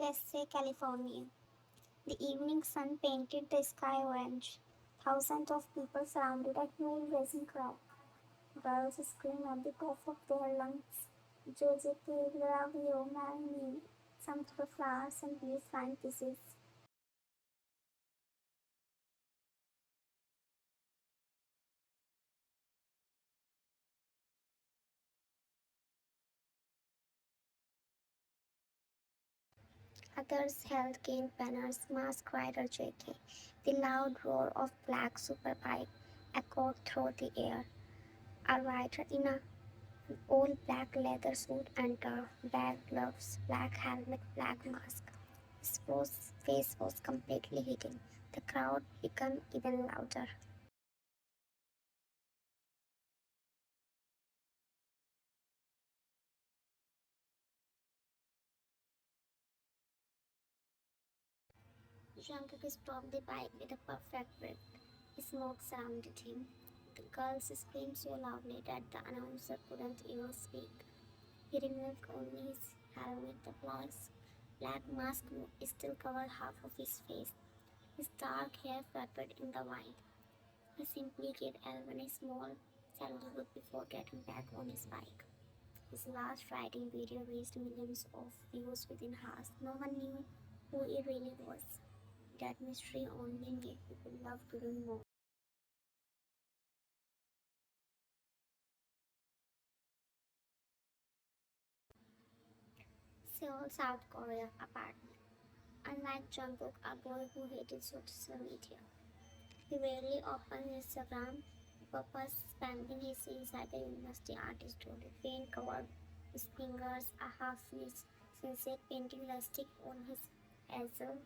USA, California. The evening sun painted the sky orange. Thousands of people surrounded a huge racing crowd. Girls screamed at the top of their lungs. JJK, love you, marry me. Some threw flowers and blew flying kisses. Others held cane banners, Mask Rider JK. The loud roar of black superbike echoed through the air. A rider in a old black leather suit entered, black gloves, black helmet, black mask. Face was completely hidden. The crowd became even louder. Jungkook stopped the bike with a perfect grip. Smoke surrounded him. The girls screamed so loudly that the announcer couldn't even speak. He removed only his helmet. The black mask still covered half of his face. His dark hair fluttered in the wind. He simply gave Elvin a small salute before getting back on his bike. His last riding video reached millions of views within hours. No one knew who he really was. That mystery only made people love to do more. Seoul, South Korea apartment. Unlike Jungkook, a boy who hated social media, he rarely opened Instagram, purpose spending his inside the university art studio. Paint covered his fingers, a half-finished sunset painting rustic on his easel.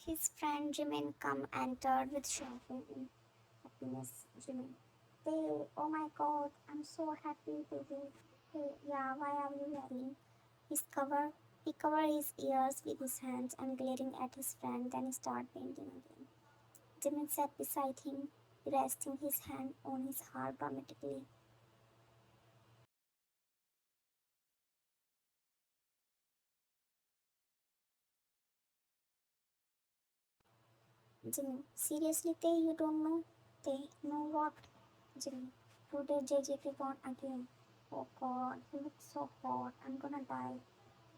His friend Jimin come entered with champagne in happiness. Jimin, they, oh my god, I'm so happy to be. Hey, yeah, why are you yelling? His cover, he covered his ears with his hands and glaring at his friend, then started painting again. Jimin sat beside him, resting his hand on his heart dramatically. Jimin, seriously, Tay, you don't know? Tay, know what? Jimin, today JJK gone again. Oh god, he looks so hot. I'm gonna die.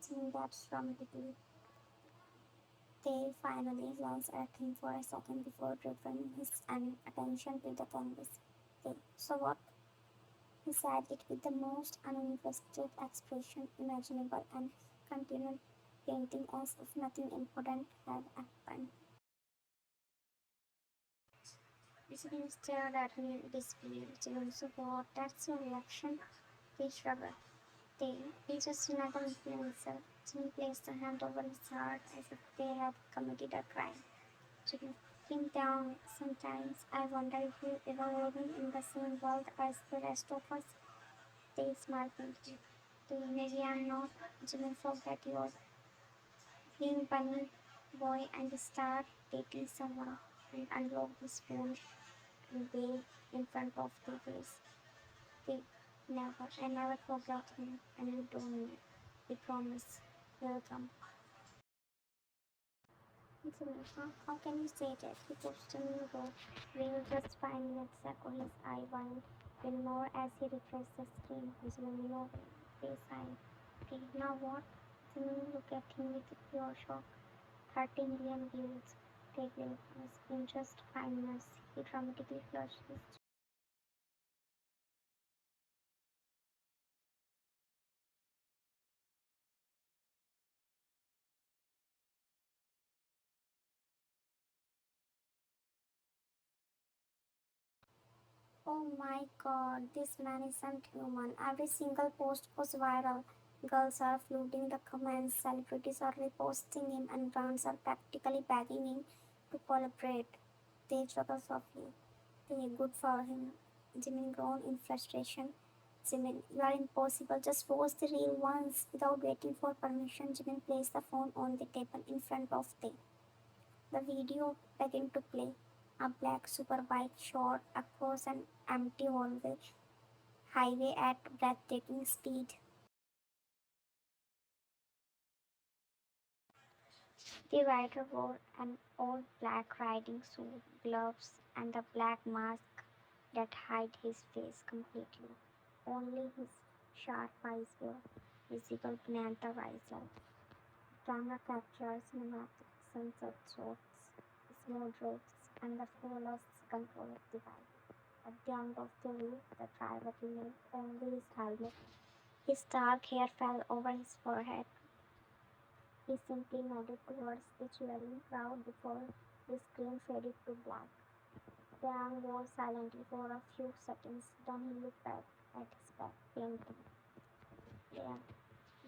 Jimin gasped dramatically. Tay finally glanced at him for a second before returning his attention to the canvas. Tay, so what? He said it with the most uninterested expression imaginable and continued painting as if nothing important had happened. Jimin stared at me in disbelief. Jimin, so what? That's your reaction? They shrugged. He's just another influencer. Jimmy placed a hand over his heart as if they had committed a crime. Jimmy, him down. Sometimes I wonder if you ever living in the same world as the rest of us. They smiled faintly. Maybe I'm not. Jimmy forgot your being bunny boy and start dating someone and unlock his phone and wave in front of their face. They never, I never forgot him and you don't know. We promise. Welcome. How can you say that? He pushed a new door. Real just 5 minutes ago his eye widened even more as he refreshed the screen. His no face eye. Okay, now what? Jimmy looked at him with pure shock. 30 million views. Take it in just 5 minutes. He dramatically flushed his. Oh my god, this man isn't human. Every single post goes viral. Girls are flooding the comments, celebrities are reposting him, and brands are practically begging him to collaborate. They chuckle softly. They good for him. Jimin groaned in frustration. Jimin, you are impossible. Just post the reel once. Without waiting for permission, Jimin placed the phone on the table in front of them. The video began to play. A black superbike shot across an empty highway at breathtaking speed. The rider wore an old black riding suit, gloves, and a black mask that hid his face completely. Only his sharp eyes were visible beneath the visor. Camera captures cinematic sunset shots, smooth roads, and the flawless control of the bike. At the end of the wheel, the driver removed only his helmet. His dark hair fell over his forehead. He simply nodded towards the cheering crowd before the screen faded to black. Dan was silently for a few seconds, then he looked back at his back painting. Yeah,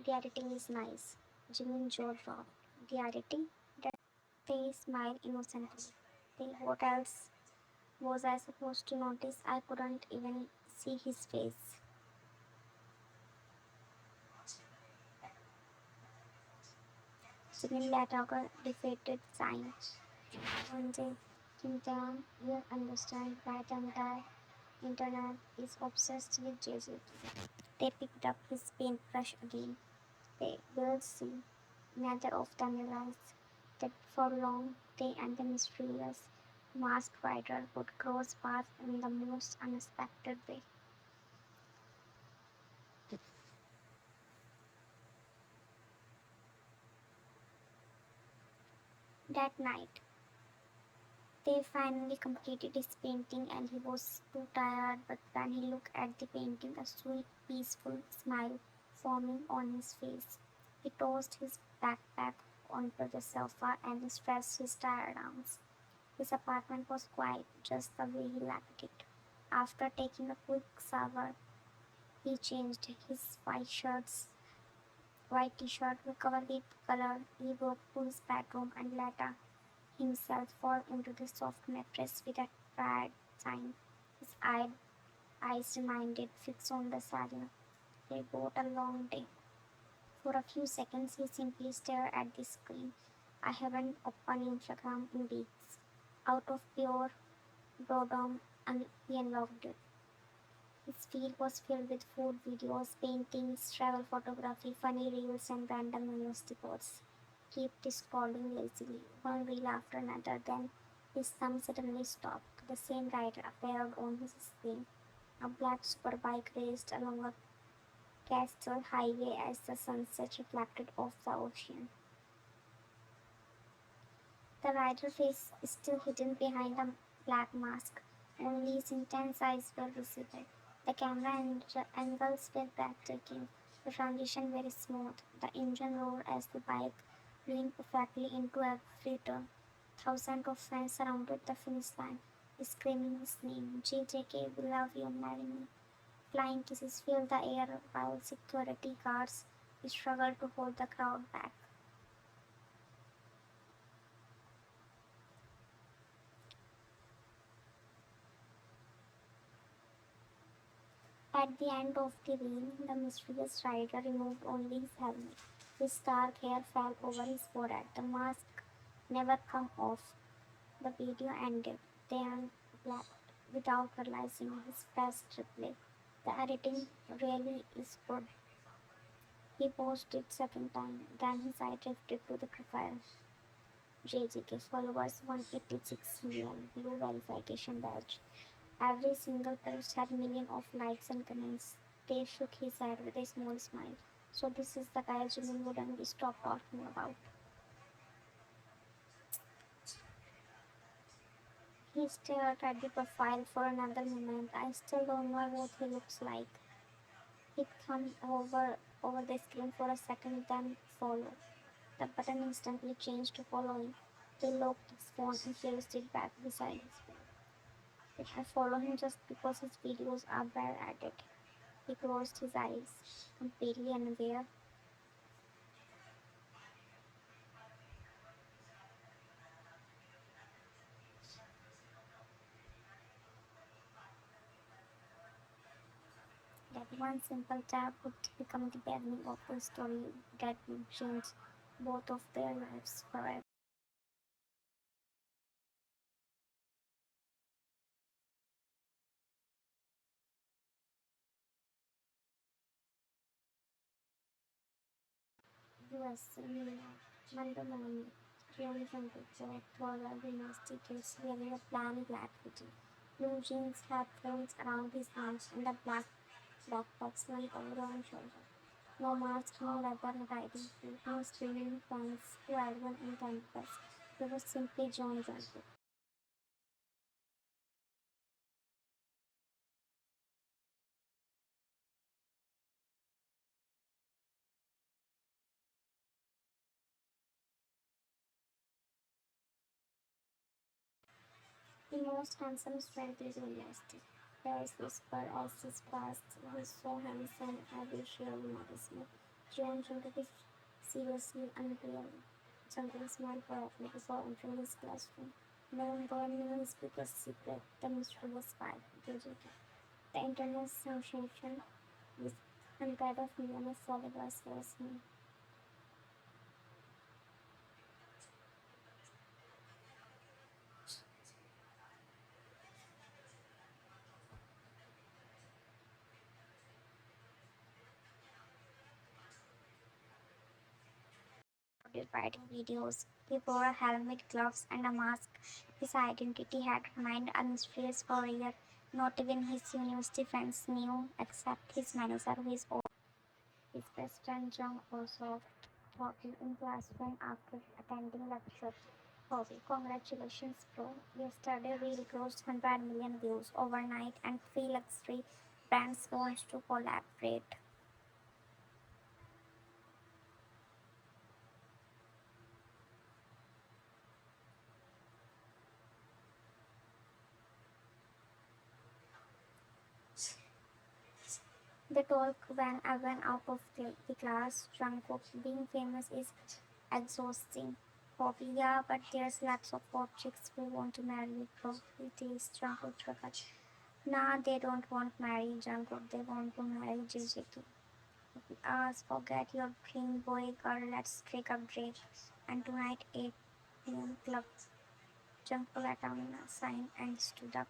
the editing is nice. Jimmy Joe dropped. The editing? They smiled innocently. What else was I supposed to notice? I couldn't even see his face. Jimmy Lataga defeated science. One day, Kim will understand why the entire internet is obsessed with Jesus. They picked up his paintbrush again. They will see. Neither of them realized that for long they and the mysterious masked rider would cross paths in the most unexpected way. That night, they finally completed his painting and he was too tired, but when he looked at the painting, a sweet, peaceful smile forming on his face. He tossed his backpack onto the sofa and stretched his tired arms. His apartment was quiet, just the way he left it. After taking a quick shower, he changed his white t-shirt covered with color. He walked to his bedroom and let himself fall into the soft mattress with a tired sigh. His eyes remained fixed on the ceiling. They got a long day. For a few seconds, he simply stared at the screen. I haven't opened Instagram in weeks. Out of pure boredom, and he unlocked it. His feed was filled with food videos, paintings, travel photography, funny reels, and random university posts. Kept scrolling lazily, one reel after another, then his thumb suddenly stopped. The same rider appeared on his screen. A black superbike raced along a castle highway as the sunset reflected off the ocean. The rider's face is still hidden behind a black mask. Only his intense eyes were visible. The camera angles were breathtaking. The transition very smooth. The engine roared as the bike leaned perfectly into every turn. Thousands of fans surrounded the finish line, screaming his name. JJK, we love you, marry me. Flying kisses filled the air while security guards struggled to hold the crowd back. At the end of the reel, the mysterious rider removed only his helmet. His dark hair fell over his forehead. The mask never come off. The video ended. Then black without realizing his pressed replay. The editing really is good. He paused it second time. Then his eye drifted to the profile. JJK followers 186 million. Blue verification badge. Every single post had millions of likes and comments. Dave shook his head with a small smile. So this is the guy Jimmy wouldn't stop talking about. He stared at the profile for another moment. I still don't know what he looks like. He thumbed over the screen for a second, then follow. The button instantly changed to following. He locked his phone and placed it back beside his bed. I follow him just because his videos are well edited. He closed his eyes, completely unaware that one simple tap would become the beginning of a story that would change both of their lives forever. US, New York, Monday morning. Jeon Jungkook taller university kids wearing a plain black hoodie. Blue jeans, headphones around his arms, and a black backpack slung over one shoulder. No mask, no leather riding suit, no screaming fans to everyone in campus. He was simply John Jungkook. The most handsome student is realistic. There's whisper as his past. He's so handsome, I wish you notice me. John Jungkook is seriously unreal. Jungkook smiled quietly before entering his classroom. No one got knew his biggest secret, the mysterious spy, JJK. The internet sensation with hundreds of millions of followers was him. Started writing videos. He wore a helmet, gloves, and a mask. His identity had remained a mystery for a year. Not even his university friends knew, except his manager, who is old. His best friend Jung also talking in classroom after attending lecture. Hobby, congratulations, bro. Yesterday we grossed 100 million views overnight, and three luxury brands want to collaborate. They talk when I went out of the class. Jungkook being famous is exhausting. Hobby, yeah, but there's lots of hot chicks who want to marry you, bro. It is Jungkook Chakach. Nah, they don't want marry Jungkook. They want to marry JJK. Forget your dream boy, girl. Let's take a break. And tonight 8 p.m. club. Jungkook let down a sign and stood up.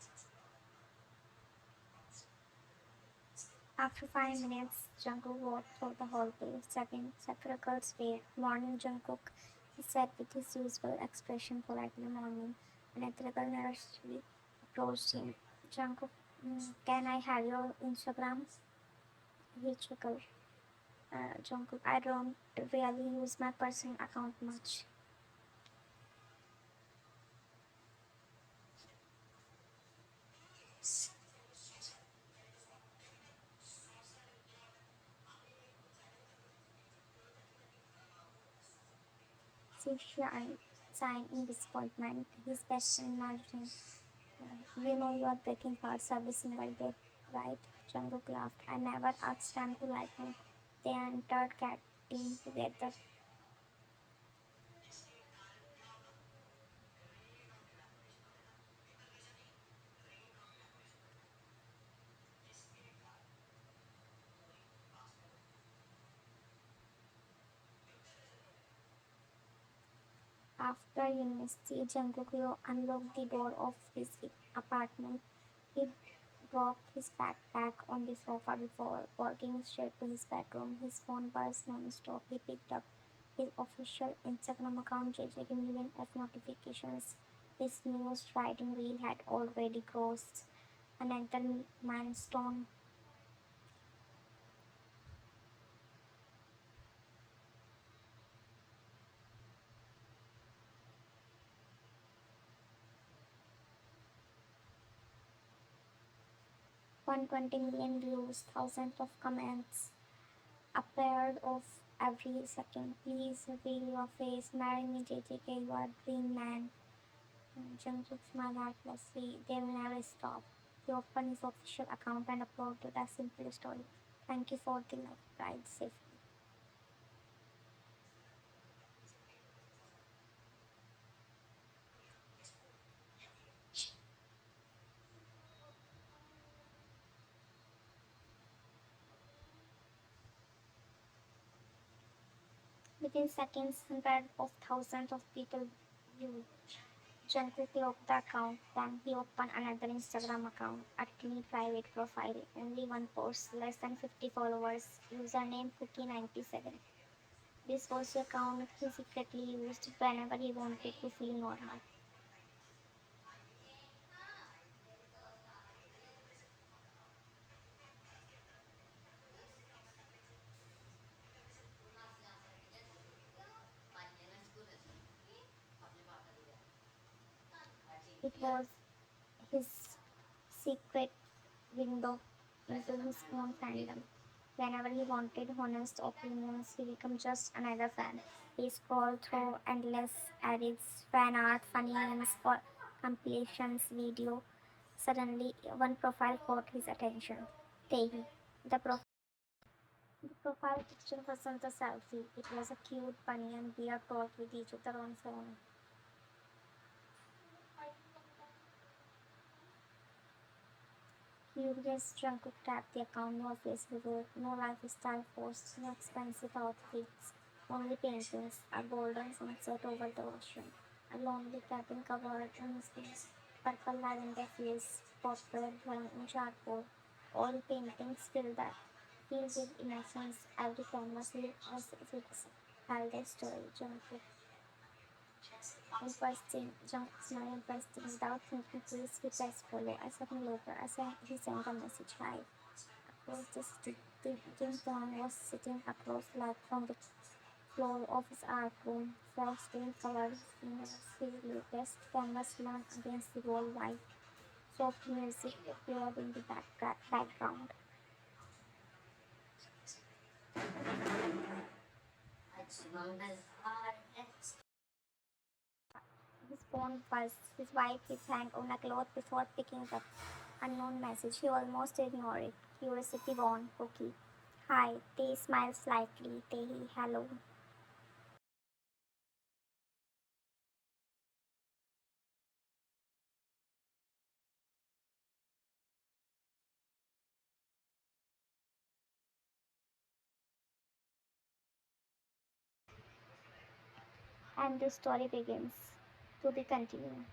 After 5 minutes, Jungkook walked through the hallway, stepping Sakuragirl's way. Morning, Jungkook, he said with his usual expression politely morning. Another girl nervously approached him. Jungkook, can I have your Instagram? He chuckled. Jungkook, I don't really use my personal account much. She sighed in disappointment. His best friend nudged him. We know you are breaking hearts every single day, right? Jungkook laughed. I never asked them to like me. They entered catting together. After university, Jungkook unlocked the door of his apartment. He dropped his backpack on the sofa before walking straight to his bedroom. His phone buzzed non-stop. He picked up his official Instagram account, checking millions of notifications. His news writing reel had already crossed another milestone. 120 million views, thousands of comments, appeared of every second. Please reveal your face. Marry me, JJK, you are dream man. Jungkook smiled heartlessly. They will never stop. He opened his official account and uploaded a simple story. Thank you for the love, ride safely. Within seconds, hundreds of thousands of people viewed. Jungkook locked the account, then he opened another Instagram account, a teeny private profile, only one post, less than 50 followers, username Cookie97. This was the account he secretly used whenever he wanted to feel normal. It was his secret window into his own fandom. Whenever he wanted honest opinions, he became just another fan. He scrolled through endless edits, fan art, funny memes, or compilations video. Suddenly, one profile caught his attention. Tehi. The profile picture wasn't a selfie. It was a cute bunny and bear talk with each other on phone. Curious Jungkook tapped the account. No Facebook work, no lifestyle posts, no expensive outfits, only paintings, a golden sunset over the ocean, a lonely cabin covered in space, purple lavender fields, portrait drawing in charcoal. All paintings filled with emotions. Every canvas looked as if it held a story. Jungkook interesting, Jungkook's not interesting. Without thinking, please hit press follow. A second later, he sent a message. Hi. Across the city, Tim Tong was sitting across like from the floor of his art room. Frogs green colored fingers, his latest canvas leaned against the wall white. Soft music played in the background. His phone buzzed. His wife his hand on a cloth before picking up unknown message. He almost ignored it. Curiosity won. Cookie. Hi. They smiled slightly. They hello. And the story begins. To be continued.